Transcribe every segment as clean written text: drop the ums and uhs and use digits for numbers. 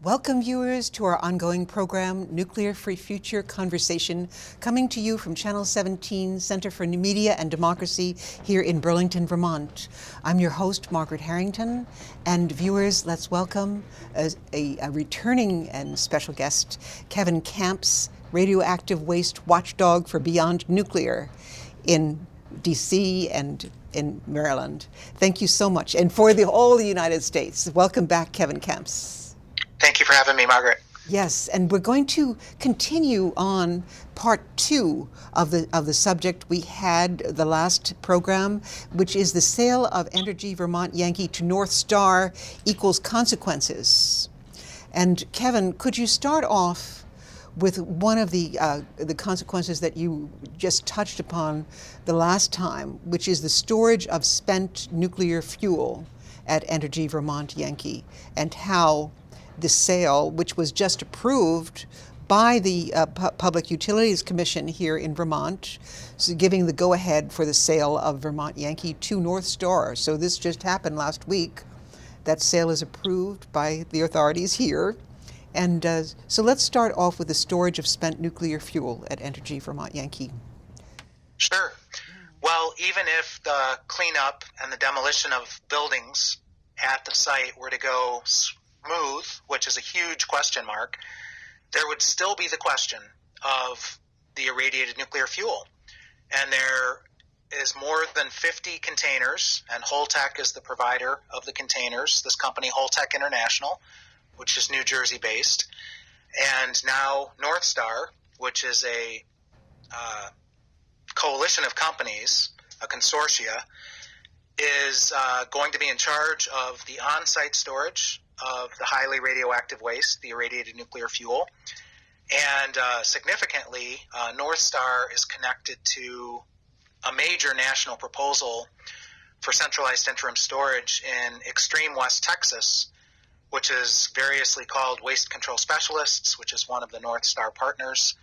Welcome, viewers, to our ongoing program, Nuclear Free Future Conversation, coming to you from Channel 17, Center for Media and Democracy, here in Burlington, Vermont. I'm your host, Margaret Harrington, and viewers, let's welcome a returning and special guest, Kevin Camps, radioactive waste watchdog for Beyond Nuclear in DC and in Maryland. Thank you so much. And for the whole United States, welcome back, Kevin Camps. Thank you for having me, Margaret. Yes, and we're going to continue on part two of the subject we had the last program, which is the sale of Energy Vermont Yankee to North Star equals consequences. And Kevin, could you start off with one of the consequences that you just touched upon the last time, which is the storage of spent nuclear fuel at Energy Vermont Yankee, and how the sale, which was just approved by the Public Utilities Commission here in Vermont, so giving the go-ahead for the sale of Vermont Yankee to North Star. So this just happened last week. That sale is approved by the authorities here. And so let's start off with the storage of spent nuclear fuel at Energy Vermont Yankee. Sure. Well, even if the cleanup and the demolition of buildings at the site were to go smooth, which is a huge question mark, there would still be the question of the irradiated nuclear fuel. And there is more than 50 containers, and Holtec is the provider of the containers, this company Holtec International, which is New Jersey based, and now North Star, which is a coalition of companies, a consortia, is going to be in charge of the on-site storage of the highly radioactive waste, the irradiated nuclear fuel. And significantly, North Star is connected to a major national proposal for centralized interim storage in extreme West Texas, which is variously called Waste Control Specialists, which is one of the North Star partners,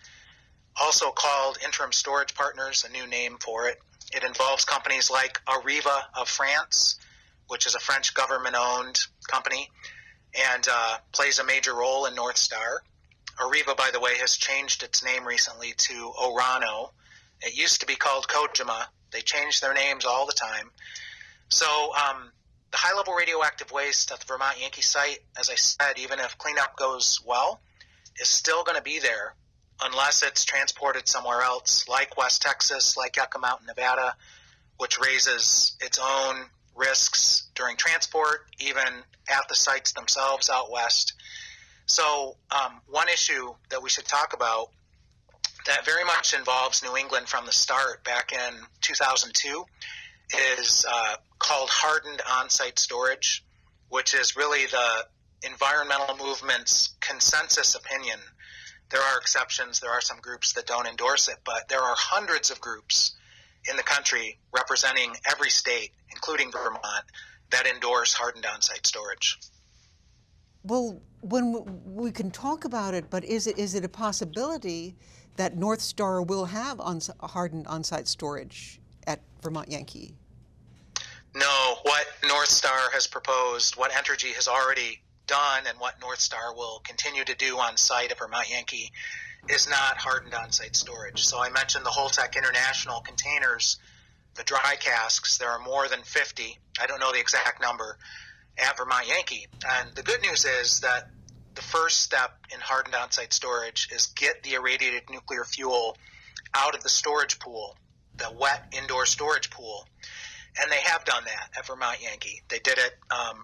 also called Interim Storage Partners, a new name for it. It involves companies like Arriva of France, which is a French government-owned company, and plays a major role in North Star. Arriva, by the way, has changed its name recently to Orano. It used to be called Kojima. They change their names all the time. So the high-level radioactive waste at the Vermont Yankee site, as I said, even if cleanup goes well, is still going to be there unless it's transported somewhere else, like West Texas, like Yucca Mountain, Nevada, which raises its own risks during transport, even at the sites themselves out west. So one issue that we should talk about that very much involves New England from the start back in 2002 is called hardened on-site storage, which is really the environmental movement's consensus opinion. There are exceptions. There are some groups that don't endorse it, but there are hundreds of groups in the country representing every state, including Vermont, that endorse hardened on-site storage. Well, when we can talk about it, but is it a possibility that North Star will have hardened on-site storage at Vermont Yankee? No, what North Star has proposed, what Entergy has already done, and what North Star will continue to do on site at Vermont Yankee is not hardened on-site storage. So I mentioned the Holtec International containers, the dry casks. There are more than 50. I don't know the exact number at Vermont Yankee. And the good news is that the first step in hardened on-site storage is get the irradiated nuclear fuel out of the storage pool, the wet indoor storage pool. And they have done that at Vermont Yankee. They did it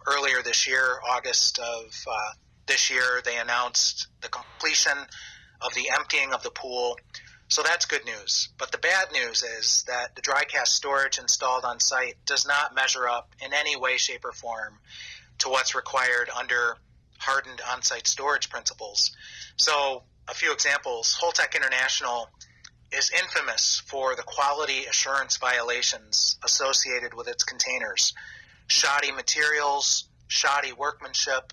earlier this year, August of this year. They announced the completion of the emptying of the pool. So that's good news. But the bad news is that the dry cask storage installed on site does not measure up in any way, shape, or form to what's required under hardened on-site storage principles. So a few examples. Holtec International is infamous for the quality assurance violations associated with its containers. Shoddy materials, shoddy workmanship.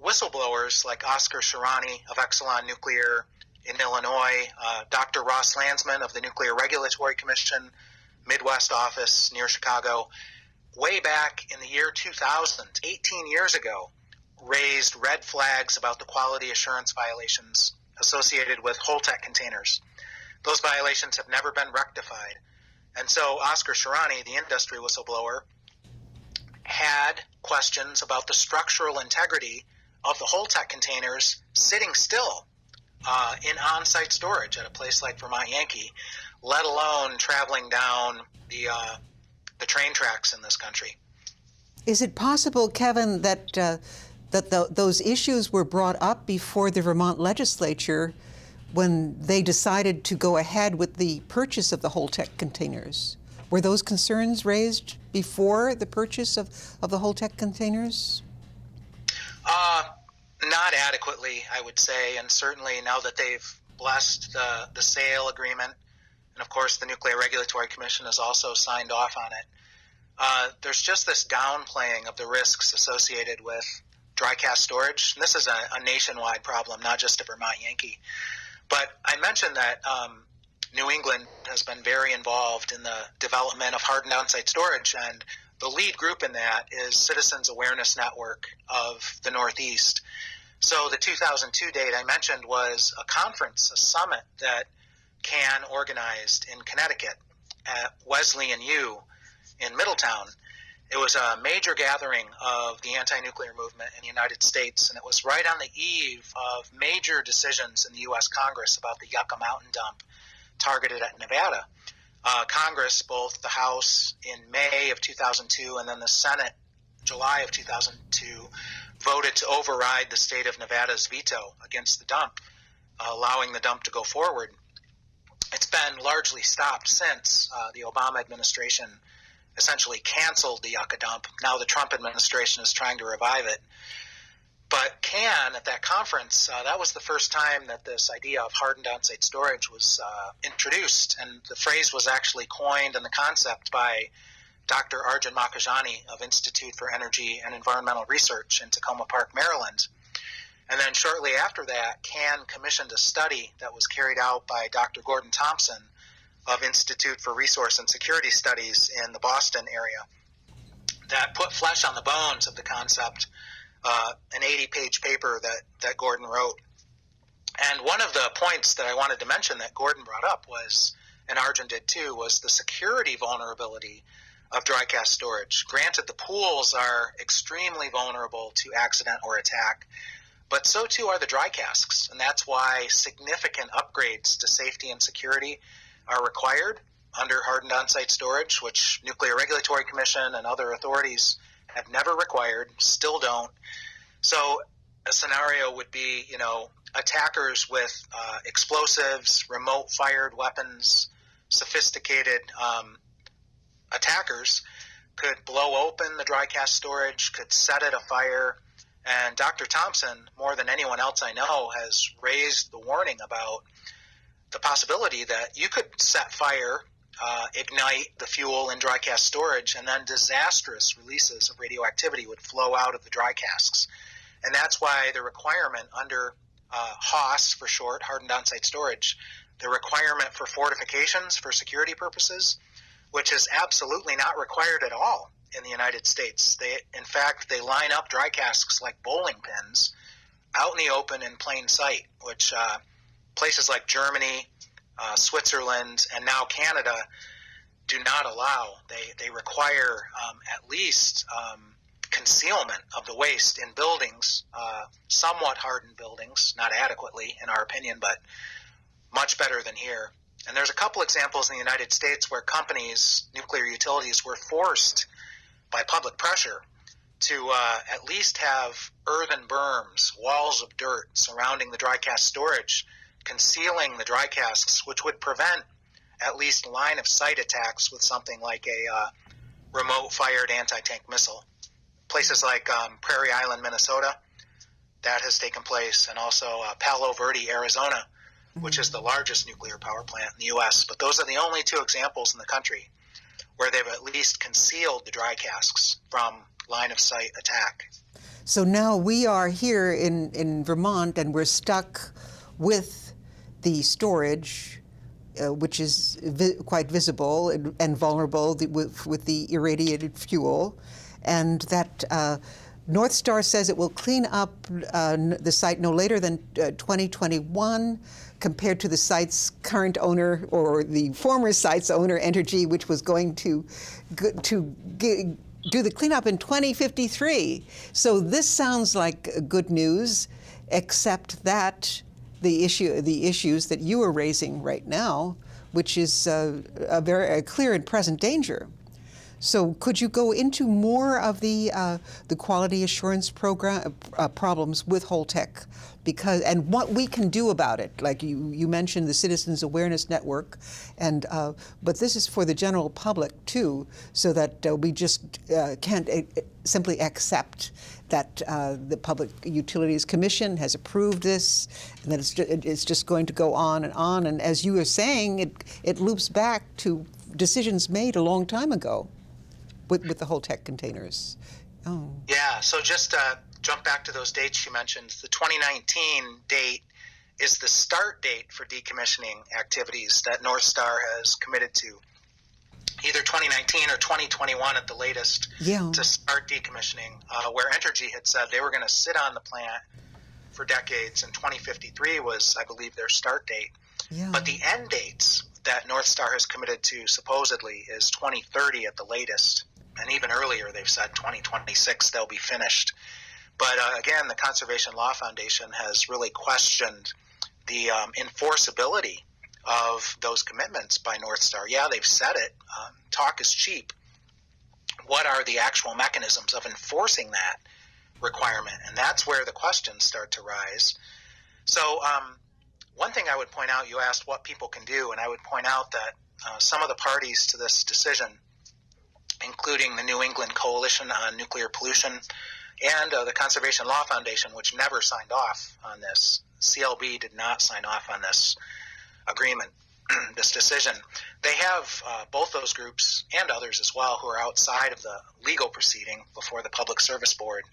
Whistleblowers like Oscar Shirani of Exelon Nuclear in Illinois, Dr. Ross Landsman of the Nuclear Regulatory Commission, Midwest office near Chicago, way back in the year 2000, 18 years ago, raised red flags about the quality assurance violations associated with Holtec containers. Those violations have never been rectified. And so Oscar Sharani, the industry whistleblower, had questions about the structural integrity of the Holtec containers sitting still in on-site storage at a place like Vermont Yankee, let alone traveling down the train tracks in this country. Is it possible, Kevin, that those issues were brought up before the Vermont legislature when they decided to go ahead with the purchase of the Holtec containers? Were those concerns raised before the purchase of the Holtec containers? Not adequately, I would say, and certainly now that they've blessed the sale agreement, and of course the Nuclear Regulatory Commission has also signed off on it, there's just this downplaying of the risks associated with dry cask storage. And this is a nationwide problem, not just a Vermont Yankee. But I mentioned that New England has been very involved in the development of hardened on-site storage, and the lead group in that is Citizens Awareness Network of the Northeast. So the 2002 date I mentioned was a conference, a summit that CAN organized in Connecticut at Wesleyan U in Middletown. It was a major gathering of the anti-nuclear movement in the United States, and it was right on the eve of major decisions in the U.S. Congress about the Yucca Mountain dump targeted at Nevada. Congress, both the House in May of 2002 and then the Senate July of 2002, voted to override the state of Nevada's veto against the dump, allowing the dump to go forward. It's been largely stopped since the Obama administration essentially canceled the Yucca dump. Now the Trump administration is trying to revive it. But CAN, at that conference, that was the first time that this idea of hardened on-site storage was introduced. And the phrase was actually coined and the concept by Dr. Arjun Makhijani of Institute for Energy and Environmental Research in Tacoma Park, Maryland. And then shortly after that, CAN commissioned a study that was carried out by Dr. Gordon Thompson of Institute for Resource and Security Studies in the Boston area that put flesh on the bones of the concept, an 80-page paper that Gordon wrote. And one of the points that I wanted to mention that Gordon brought up was, and Arjun did too, was the security vulnerability of dry cask storage. Granted, the pools are extremely vulnerable to accident or attack, but so too are the dry casks, and that's why significant upgrades to safety and security are required under hardened on-site storage, which Nuclear Regulatory Commission and other authorities have never required, still don't. So a scenario would be, attackers with explosives, remote-fired weapons, sophisticated attackers could blow open the dry cask storage, could set it afire. And Dr. Thompson, more than anyone else I know, has raised the warning about the possibility that you could set fire, ignite the fuel in dry cask storage, and then disastrous releases of radioactivity would flow out of the dry casks. And that's why the requirement under HOS, for short, hardened on-site storage, the requirement for fortifications for security purposes, which is absolutely not required at all in the United States. In fact, they line up dry casks like bowling pins out in the open in plain sight, which places like Germany, Switzerland, and now Canada do not allow. They require at least concealment of the waste in buildings, somewhat hardened buildings, not adequately in our opinion, but much better than here. And there's a couple examples in the United States where companies, nuclear utilities, were forced by public pressure to at least have earthen berms, walls of dirt surrounding the dry cask storage, concealing the dry casks, which would prevent at least line-of-sight attacks with something like a remote-fired anti-tank missile. Places like Prairie Island, Minnesota, that has taken place, and also Palo Verde, Arizona, which is the largest nuclear power plant in the U.S. But those are the only two examples in the country where they've at least concealed the dry casks from line-of-sight attack. So now we are here in Vermont, and we're stuck with the storage, which is quite visible and vulnerable with the irradiated fuel, and that North Star says it will clean up the site no later than 2021, compared to the site's current owner, or the former site's owner, Entergy, which was going to do the cleanup in 2053. So this sounds like good news, except that the issues that you are raising right now, which is a very clear and present danger. So could you go into more of the quality assurance program problems with Holtec, and what we can do about it? Like you mentioned the Citizens Awareness Network, but this is for the general public too, so that we just can't simply accept that the Public Utilities Commission has approved this, and that it's just going to go on. And as you were saying, it loops back to decisions made a long time ago with the Holtec containers. Oh. Yeah, so just jump back to those dates you mentioned. The 2019 date is the start date for decommissioning activities that North Star has committed to. Either 2019 or 2021 at the latest, to start decommissioning, where Entergy had said they were going to sit on the plant for decades, and 2053 was, I believe, their start date. Yeah. But the end dates that North Star has committed to, supposedly, is 2030 at the latest. And even earlier, they've said 2026 they'll be finished. But again, the Conservation Law Foundation has really questioned the enforceability of those commitments by North Star. Yeah, they've said it. Talk is cheap. What are the actual mechanisms of enforcing that requirement? And that's where the questions start to rise. So one thing I would point out, you asked what people can do, and I would point out that some of the parties to this decision, including the New England Coalition on Nuclear Pollution and the Conservation Law Foundation, which never signed off on this. CLB did not sign off on this agreement, this decision. They have, both those groups and others as well who are outside of the legal proceeding before the Public Service Board,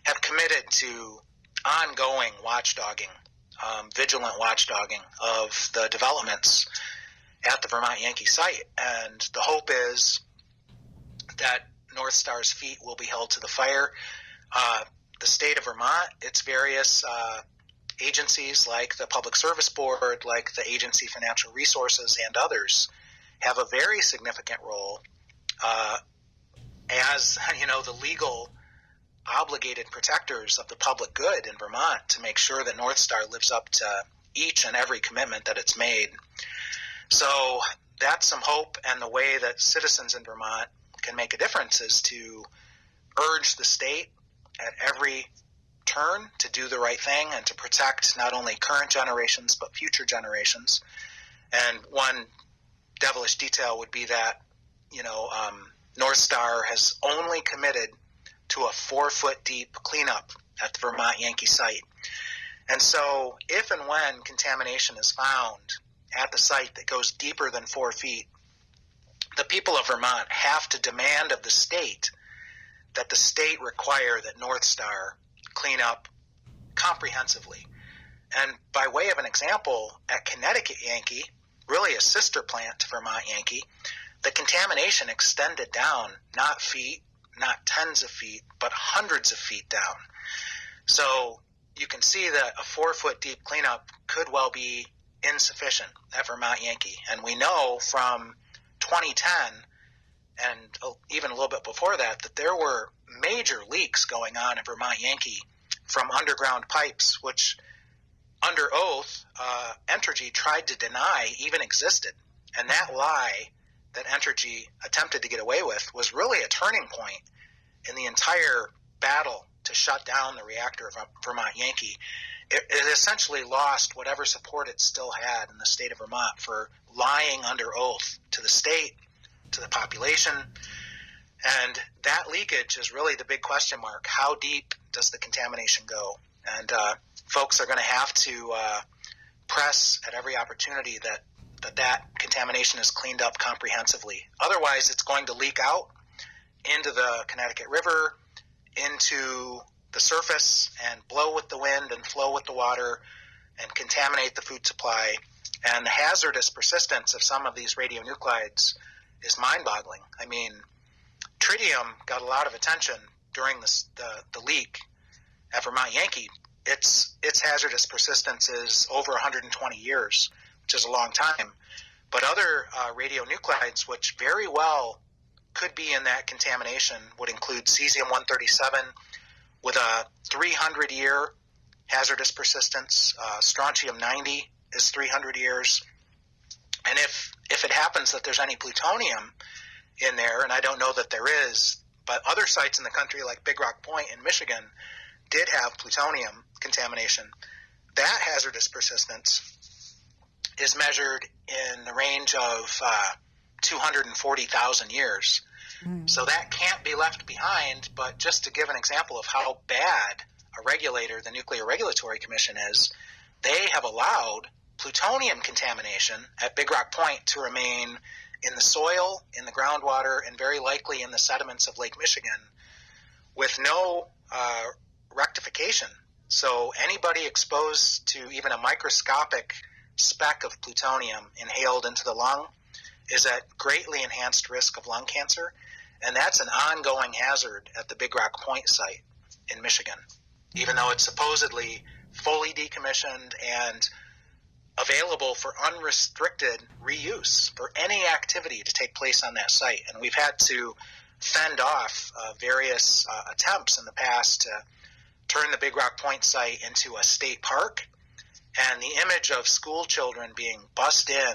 have committed to ongoing watchdogging, vigilant watchdogging of the developments at the Vermont Yankee site. And the hope is that North Star's feet will be held to the fire. The state of Vermont, its various agencies like the Public Service Board, like the Agency Financial Resources, and others have a very significant role as the legal obligated protectors of the public good in Vermont to make sure that North Star lives up to each and every commitment that it's made. So that's some hope, and the way that citizens in Vermont can make a difference is to urge the state at every turn to do the right thing and to protect not only current generations but future generations. And one devilish detail would be that North Star has only committed to a 4-foot deep cleanup at the Vermont Yankee site. And so if and when contamination is found at the site that goes deeper than 4 feet, the people of Vermont have to demand of the state that the state require that North Star clean up comprehensively. And by way of an example, at Connecticut Yankee, really a sister plant to Vermont Yankee, the contamination extended down, not feet, not tens of feet, but hundreds of feet down. So you can see that a 4-foot deep cleanup could well be insufficient at Vermont Yankee. And we know from 2010 and even a little bit before that there were major leaks going on at Vermont Yankee from underground pipes, which under oath Entergy tried to deny even existed. And that lie that Entergy attempted to get away with was really a turning point in the entire battle to shut down the reactor of Vermont Yankee. It essentially lost whatever support it still had in the state of Vermont for lying under oath to the state, to the population. And that leakage is really the big question mark. How deep does the contamination go? And folks are going to have to press at every opportunity that contamination is cleaned up comprehensively. Otherwise, it's going to leak out into the Connecticut River, into the surface, and blow with the wind and flow with the water and contaminate the food supply. And the hazardous persistence of some of these radionuclides is mind-boggling. I mean, tritium got a lot of attention during the leak at Vermont Yankee, its hazardous persistence is over 120 years, which is a long time. But other radionuclides, which very well could be in that contamination, would include cesium-137 with a 300-year hazardous persistence. Strontium-90 is 300 years. And if it happens that there's any plutonium in there, and I don't know that there is, but other sites in the country like Big Rock Point in Michigan did have plutonium contamination, that hazardous persistence is measured in the range of 240,000 years. So that can't be left behind. But just to give an example of how bad a regulator the Nuclear Regulatory Commission is, they have allowed plutonium contamination at Big Rock Point to remain in the soil, in the groundwater, and very likely in the sediments of Lake Michigan with no rectification. So anybody exposed to even a microscopic speck of plutonium inhaled into the lung is at greatly enhanced risk of lung cancer, and that's an ongoing hazard at the Big Rock Point site in Michigan, even though it's supposedly fully decommissioned and available for unrestricted reuse for any activity to take place on that site. And we've had to fend off various attempts in the past to turn the Big Rock Point site into a state park. And the image of school children being bussed in,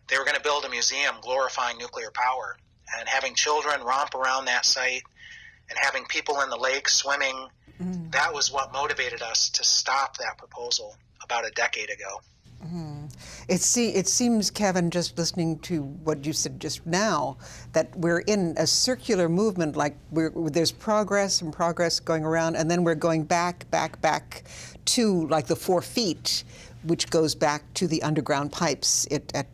they were going to build a museum glorifying nuclear power, and having children romp around that site and having people in the lake swimming, that was what motivated us to stop that proposal about a decade ago. It seems, Kevin, just listening to what you said just now, that we're in a circular movement, like there's progress and progress going around, and then we're going back to like the 4 feet, which goes back to the underground pipes at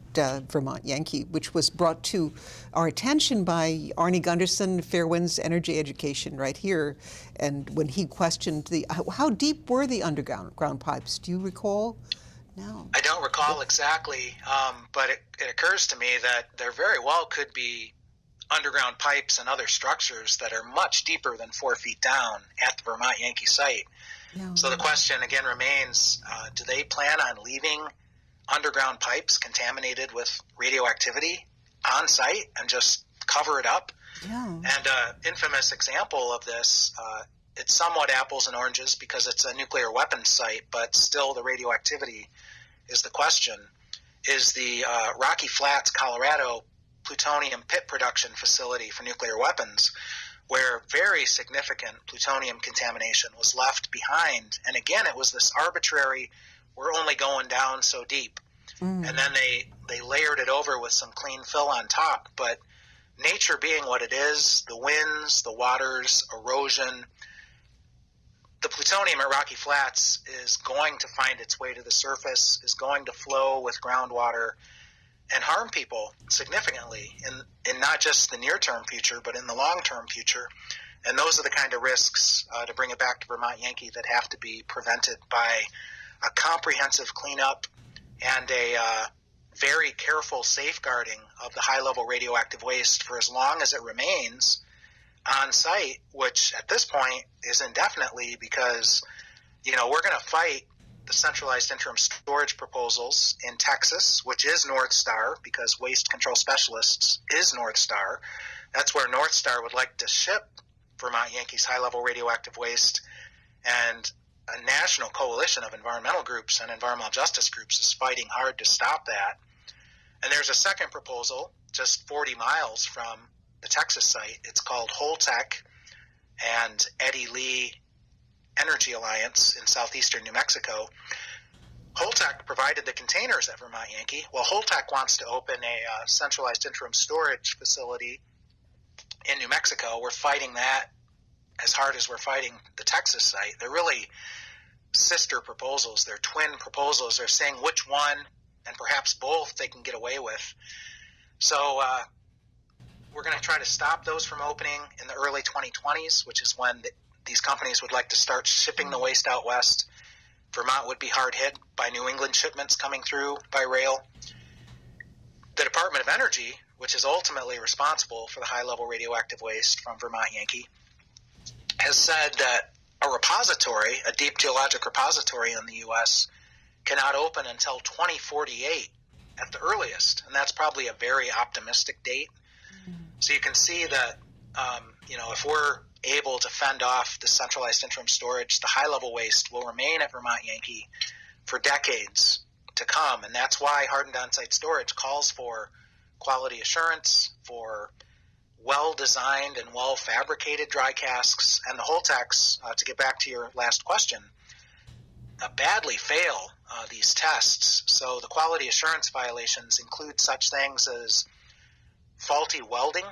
Vermont Yankee, which was brought to our attention by Arnie Gunderson, Fairwinds Energy Education, right here. And when he questioned how deep were the underground pipes? Do you recall? No. I don't recall exactly, but it occurs to me that there very well could be underground pipes and other structures that are much deeper than 4 feet down at the Vermont Yankee site. Yeah. So the question again remains, do they plan on leaving underground pipes contaminated with radioactivity on site and just cover it up? Yeah. And an infamous example of this, it's somewhat apples and oranges because it's a nuclear weapons site, but still the radioactivity is the question, is the Rocky Flats, Colorado plutonium pit production facility for nuclear weapons, where very significant plutonium contamination was left behind. And again, it was this arbitrary, we're only going down so deep. And then they layered it over with some clean fill on top. But nature being what it is, the winds, the waters, erosion, the plutonium at Rocky Flats is going to find its way to the surface, is going to flow with groundwater and harm people significantly in not just the near-term future, but in the long-term future. And those are the kind of risks, to bring it back to Vermont Yankee, that have to be prevented by a comprehensive cleanup and a very careful safeguarding of the high-level radioactive waste for as long as it remains on site, which at this point is indefinitely, because, we're going to fight the centralized interim storage proposals in Texas, which is North Star, because Waste Control Specialists is North Star. That's where North Star would like to ship Vermont Yankees high-level radioactive waste, and a national coalition of environmental groups and environmental justice groups is fighting hard to stop that. And there's a second proposal just 40 miles from the Texas site. It's called Holtec and Eddie Lee Energy Alliance in southeastern New Mexico. Holtec provided the containers at Vermont Yankee. Well, Holtec wants to open a centralized interim storage facility in New Mexico. We're fighting that as hard as we're fighting the Texas site. They're really sister proposals. They're twin proposals. They're saying which one, and perhaps both, they can get away with. So we're going to try to stop those from opening in the early 2020s, which is when these companies would like to start shipping the waste out west. Vermont would be hard hit by New England shipments coming through by rail. The Department of Energy, which is ultimately responsible for the high-level radioactive waste from Vermont Yankee, has said that a repository, a deep geologic repository in the U.S., cannot open until 2048 at the earliest, and that's probably a very optimistic date. So you can see that, if we're able to fend off the centralized interim storage, the high-level waste will remain at Vermont Yankee for decades to come, and that's why hardened on-site storage calls for quality assurance, for well-designed and well-fabricated dry casks, and the Holtex, to get back to your last question, badly fail these tests. So the quality assurance violations include such things as faulty welding.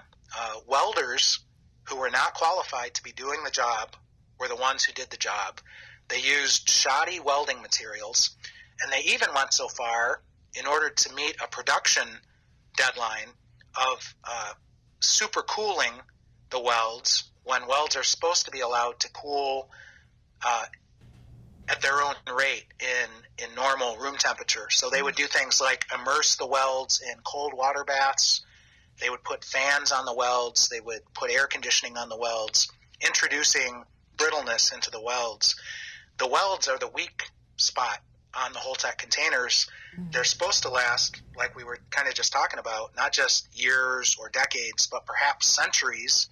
Welders who were not qualified to be doing the job were the ones who did the job. They used shoddy welding materials, and they even went so far, in order to meet a production deadline, of supercooling the welds when welds are supposed to be allowed to cool at their own rate in normal room temperature. So they would do things like immerse the welds in cold water baths. They would put fans on the welds. They would put air conditioning on the welds, introducing brittleness into the welds. The welds are the weak spot on the Holtec containers. They're supposed to last, like we were kind of just talking about, not just years or decades, but perhaps centuries.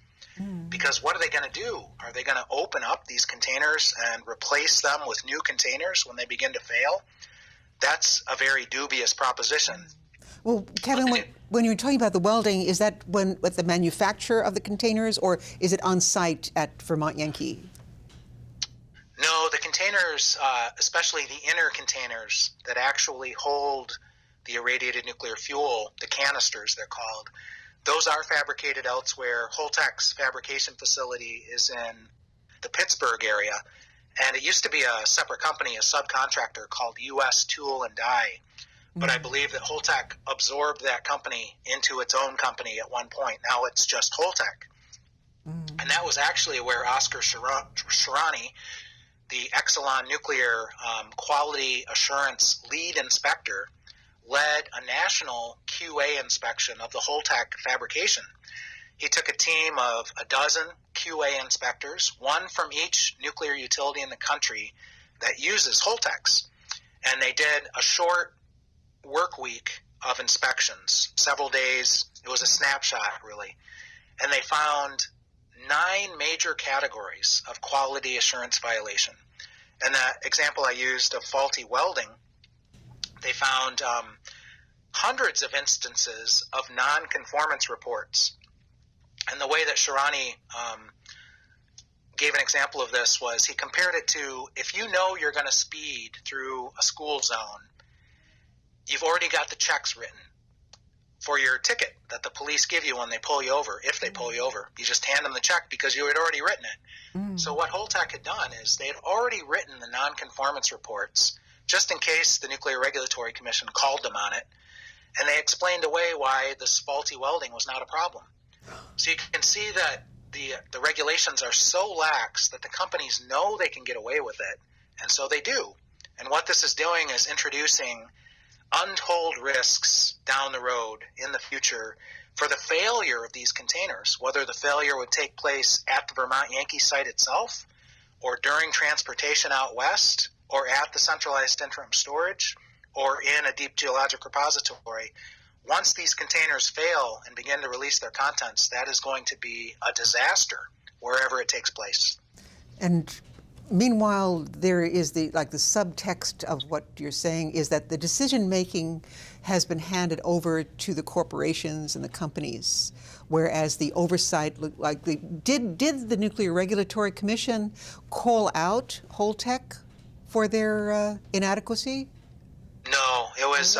Because what are they going to do? Are they going to open up these containers and replace them with new containers when they begin to fail? That's a very dubious proposition. Well, Kevin, when you're talking about the welding, is that with the manufacturer of the containers, or is it on site at Vermont Yankee? No, the containers, especially the inner containers that actually hold the irradiated nuclear fuel, the canisters they're called, those are fabricated elsewhere. Holtec's fabrication facility is in the Pittsburgh area, and it used to be a separate company, a subcontractor called U.S. Tool and Die. But I believe that Holtec absorbed that company into its own company at one point. Now it's just Holtec. And that was actually where Oscar Shirani, the Exelon Nuclear Quality Assurance lead inspector, led a national QA inspection of the Holtec fabrication. He took a team of a dozen QA inspectors, one from each nuclear utility in the country that uses Holtecs. And they did a short work week of inspections, several days. It was a snapshot, really. And they found 9 major categories of quality assurance violation. And that example I used of faulty welding, they found hundreds of instances of non-conformance reports. And the way that Shirani gave an example of this was he compared it to, if you know you're going to speed through a school zone, you've already got the checks written for your ticket that the police give you when they pull you over, if they pull you over. You just hand them the check because you had already written it. So what Holtec had done is they had already written the non-conformance reports just in case the Nuclear Regulatory Commission called them on it, and they explained away why this faulty welding was not a problem. So you can see that the regulations are so lax that the companies know they can get away with it, and so they do. And what this is doing is introducing untold risks down the road in the future for the failure of these containers, whether the failure would take place at the Vermont Yankee site itself, or during transportation out west, or at the centralized interim storage, or in a deep geologic repository. Once these containers fail and begin to release their contents, that is going to be a disaster wherever it takes place. And meanwhile, there is the subtext of what you're saying is that the decision making has been handed over to the corporations and the companies, whereas the oversight did the Nuclear Regulatory Commission call out Holtec for their inadequacy? No, it was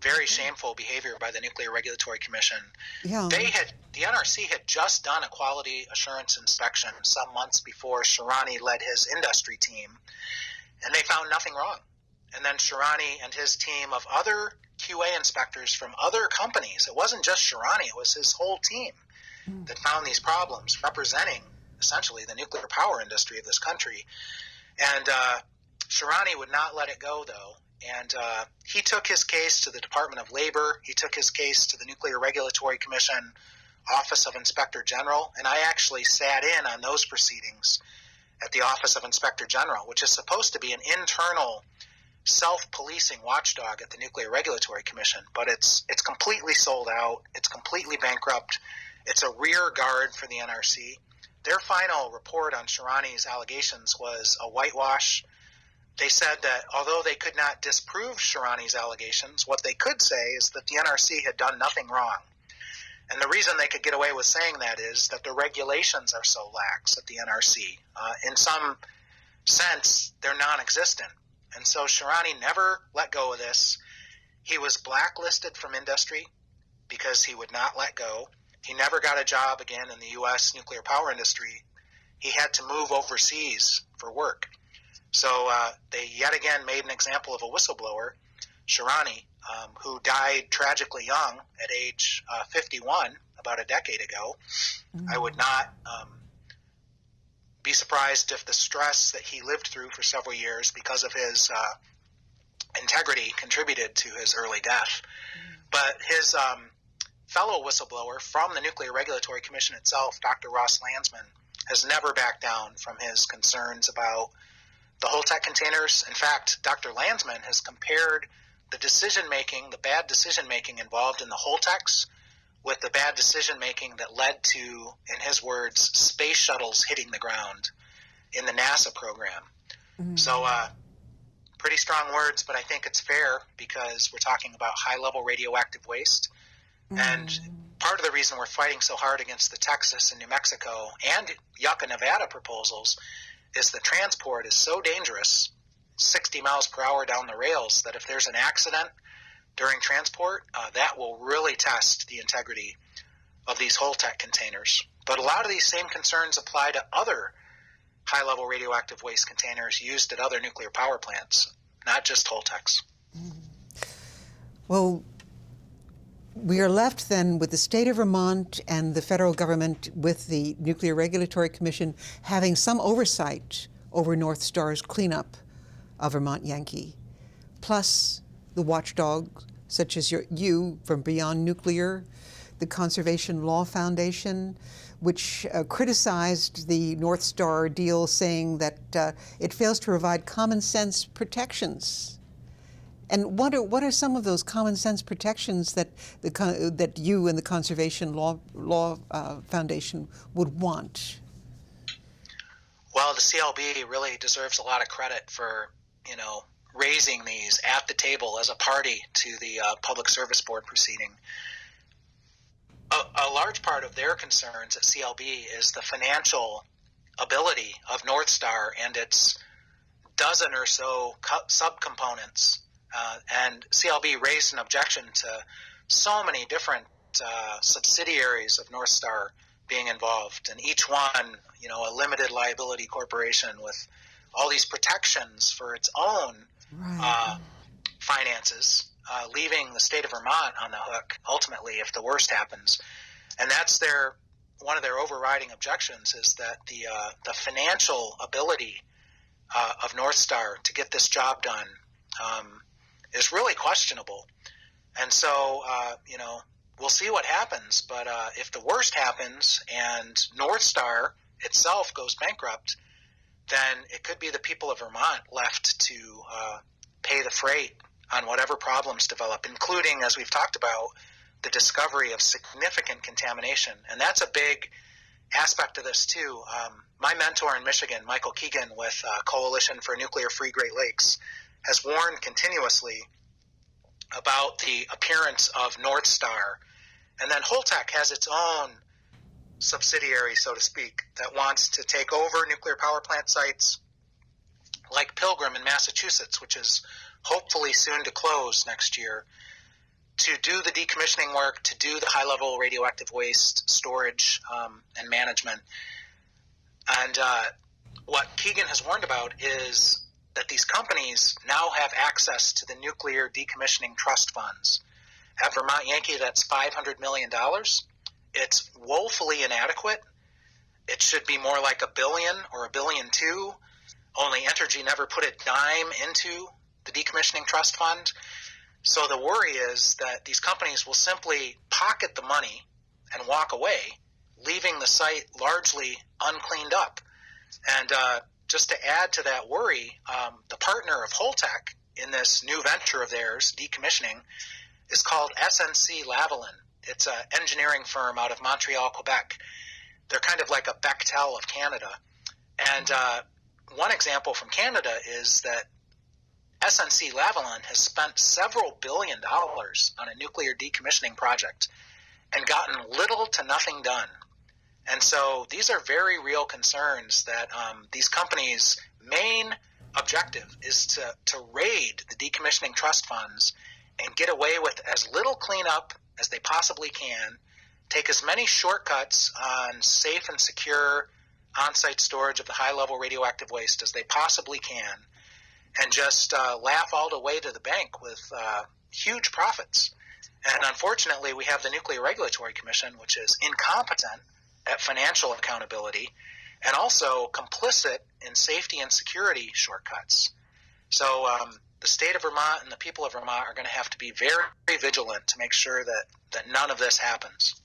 very shameful behavior by the Nuclear Regulatory Commission. Yeah. The NRC had just done a quality assurance inspection some months before Shirani led his industry team, and they found nothing wrong. And then Shirani and his team of other QA inspectors from other companies, it wasn't just Shirani, it was his whole team that found these problems, representing essentially the nuclear power industry of this country. And Shirani would not let it go, though. And he took his case to the Department of Labor. He took his case to the Nuclear Regulatory Commission. Office of Inspector General, and I actually sat in on those proceedings at the Office of Inspector General, which is supposed to be an internal self-policing watchdog at the Nuclear Regulatory Commission, but it's completely sold out. It's completely bankrupt. It's a rear guard for the NRC. Their final report on Shirani's allegations was a whitewash. They said that although they could not disprove Shirani's allegations, what they could say is that the NRC had done nothing wrong. And the reason they could get away with saying that is that the regulations are so lax at the NRC. In some sense, they're non-existent. And so Shirani never let go of this. He was blacklisted from industry because he would not let go. He never got a job again in the U.S. nuclear power industry. He had to move overseas for work. So they yet again made an example of a whistleblower, Shirani, who died tragically young at age 51, about a decade ago. I would not be surprised if the stress that he lived through for several years because of his integrity contributed to his early death. But his fellow whistleblower from the Nuclear Regulatory Commission itself, Dr. Ross Landsman, has never backed down from his concerns about the Holtec containers. In fact, Dr. Landsman has compared the decision-making, the bad decision-making involved in the Holtecs with the bad decision-making that led to, in his words, space shuttles hitting the ground in the NASA program. So pretty strong words, but I think it's fair because we're talking about high-level radioactive waste. And part of the reason we're fighting so hard against the Texas and New Mexico and Yucca, Nevada proposals is the transport is so dangerous, 60 miles per hour down the rails, that if there's an accident during transport, that will really test the integrity of these Holtec containers. But a lot of these same concerns apply to other high-level radioactive waste containers used at other nuclear power plants, not just Holtecs. Well, we are left then with the state of Vermont and the federal government with the Nuclear Regulatory Commission having some oversight over North Star's cleanup of Vermont Yankee, plus the watchdogs such as you from Beyond Nuclear, the Conservation Law Foundation, which criticized the North Star deal, saying that it fails to provide common sense protections. And what are some of those common sense protections that that you and the Conservation Law Foundation would want? Well, the CLB really deserves a lot of credit for, raising these at the table as a party to the Public Service Board proceeding. A large part of their concerns at CLB is the financial ability of North Star and its dozen or so subcomponents. And CLB raised an objection to so many different subsidiaries of North Star being involved, and each one, a limited liability corporation with all these protections for its own finances, leaving the state of Vermont on the hook ultimately if the worst happens. And that's one of their overriding objections is that the financial ability of North Star to get this job done is really questionable. And so, we'll see what happens. But if the worst happens and North Star itself goes bankrupt, then it could be the people of Vermont left to pay the freight on whatever problems develop, including, as we've talked about, the discovery of significant contamination. And that's a big aspect of this, too. My mentor in Michigan, Michael Keegan with Coalition for Nuclear Free Great Lakes, has warned continuously about the appearance of North Star. And then Holtec has its own subsidiary, so to speak, that wants to take over nuclear power plant sites like Pilgrim in Massachusetts, which is hopefully soon to close next year, to do the decommissioning work, to do the high-level radioactive waste storage and management. And what Keegan has warned about is that these companies now have access to the nuclear decommissioning trust funds. At Vermont Yankee, that's $500 million. It's woefully inadequate. It should be more like $1 billion or $1.2 billion. Only Entergy never put a dime into the decommissioning trust fund. So the worry is that these companies will simply pocket the money and walk away, leaving the site largely uncleaned up. And just to add to that worry, the partner of Holtec in this new venture of theirs, decommissioning, is called SNC Lavalin. It's an engineering firm out of Montreal, Quebec. They're kind of like a Bechtel of Canada. And one example from Canada is that SNC Lavalin has spent several $1 billion on a nuclear decommissioning project and gotten little to nothing done. And so these are very real concerns that these companies' main objective is to raid the decommissioning trust funds and get away with as little cleanup as they possibly can, take as many shortcuts on safe and secure on-site storage of the high-level radioactive waste as they possibly can, and just laugh all the way to the bank with huge profits. And unfortunately, we have the Nuclear Regulatory Commission, which is incompetent at financial accountability and also complicit in safety and security shortcuts. So the state of Vermont and the people of Vermont are going to have to be very, very vigilant to make sure that none of this happens.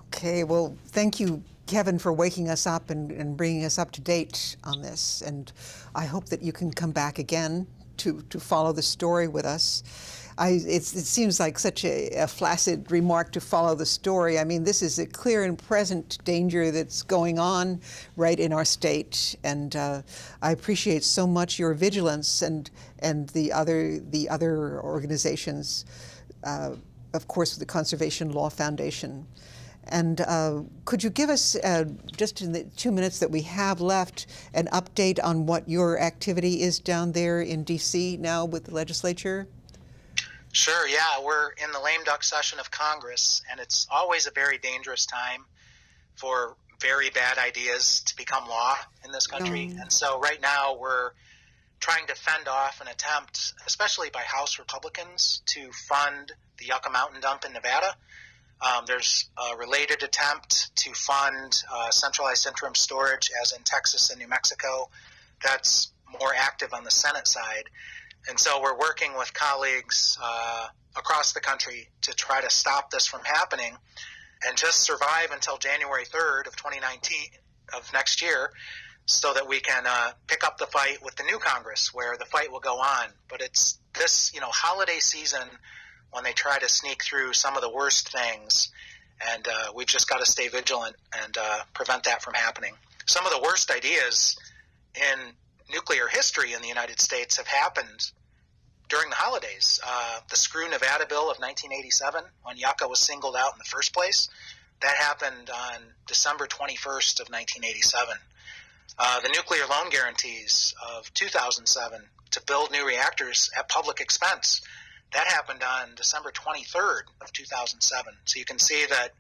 Okay, well, thank you, Kevin, for waking us up and bringing us up to date on this. And I hope that you can come back again to follow the story with us. It seems like such a flaccid remark to follow the story. I mean, this is a clear and present danger that's going on right in our state, and I appreciate so much your vigilance and the other organizations, of course, the Conservation Law Foundation. And could you give us, just in the 2 minutes that we have left, an update on what your activity is down there in D.C. now with the legislature? Sure, yeah. We're in the lame duck session of Congress, and it's always a very dangerous time for very bad ideas to become law in this country. And so right now we're trying to fend off an attempt, especially by House Republicans, to fund the Yucca Mountain dump in Nevada. There's a related attempt to fund centralized interim storage, as in Texas and New Mexico. That's more active on the Senate side. And so we're working with colleagues across the country to try to stop this from happening and just survive until January 3rd of 2019, of next year, so that we can pick up the fight with the new Congress, where the fight will go on. But it's this, holiday season when they try to sneak through some of the worst things, and we've just got to stay vigilant and prevent that from happening. Some of the worst ideas in nuclear history in the United States have happened during the holidays. The Screw Nevada Bill of 1987, when Yucca was singled out in the first place, that happened on December 21st of 1987. The nuclear loan guarantees of 2007 to build new reactors at public expense, that happened on December 23rd of 2007. So you can see that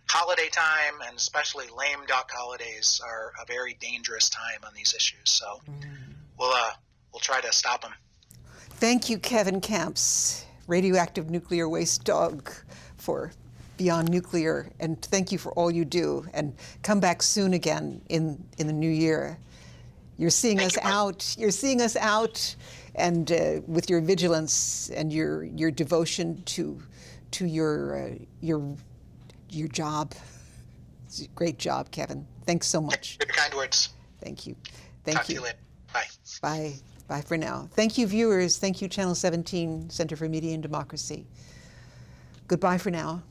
holiday time, and especially lame duck holidays, are a very dangerous time on these issues. So we'll try to stop them. Thank you, Kevin Camps, radioactive nuclear waste dog for Beyond Nuclear, and thank you for all you do. And come back soon again in the new year. You're seeing us out. You're seeing us out, and with your vigilance and your devotion to your job. It's a great job, Kevin. Thanks so much. Good kind words. Thank you. Talk to you later. Bye. Bye. Bye for now. Thank you, viewers. Thank you, Channel 17, Center for Media and Democracy. Goodbye for now.